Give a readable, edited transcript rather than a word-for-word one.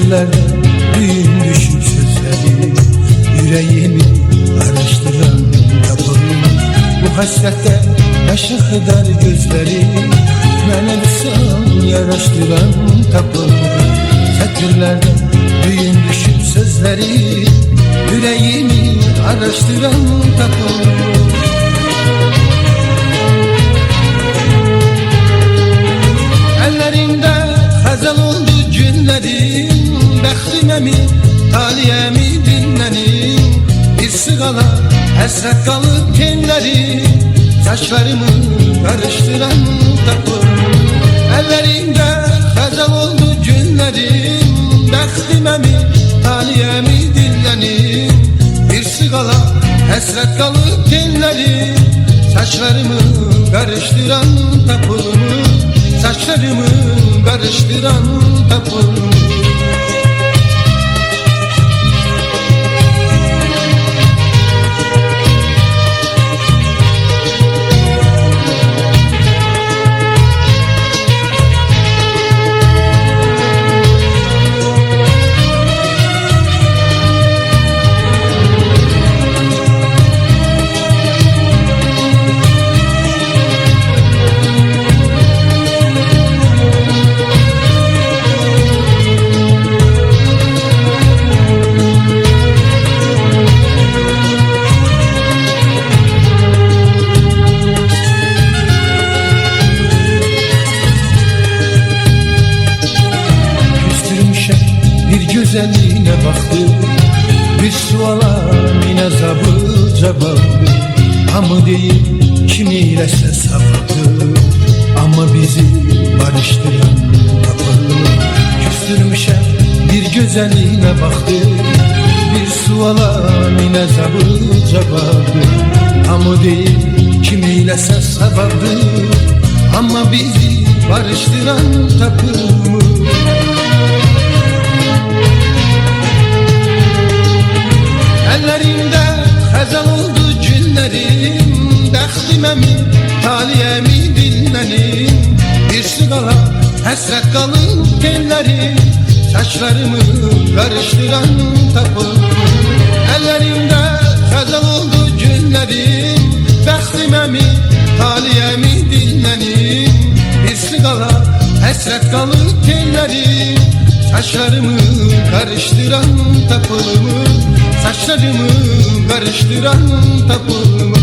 Satırlarda düğün düşüp sözleri, yüreğimi araştıran tapılım. Bu hasrette yaşa kadar gözleri, mənə bir yaraştıran tapılım. Satırlarda düğün düşüp sözleri, yüreğimi araştıran tapılım. Ellerinde hazal oldu günlerim, bəxtimə mi, taliyəmi dinlənim. Bir sığala həsrət qalıb tenlərim, saçlarımı karıştıran tapılım. Ellerinde hazal oldu günlerim, bəxtimə mi, taliyəmi dinlənim. Bir sığala həsrət qalıb tenlərim, saçlarımı karıştıran tapılım. Saçlarımı karıştıran tapılım. Güzelliğine baktı, bir suala mine zabı cevabı. Ama değil kimiylese sabahtı, ama bizi barıştıran kapalı. Küstürmüşem bir güzelliğine baktı, bir suala mine zabı cevabı. Ama değil kimiylese sabahtı, ama bizi barıştıran tapımı. Ellerimde hazal oldu günlerim, bəxtimə mi, taliyəmi dinlənim. Bir sığala həsrət qalıb tenlərim, saçlarımı karıştıran tapılım. Ellerimde hazal oldu günlerim, bəxtimə mi, taliyəmi dinlənim. Bir sığala həsrət qalıb tenlərim, saçlarımı karıştıran tapılımı. Saçlarımı karıştıran tapılımı.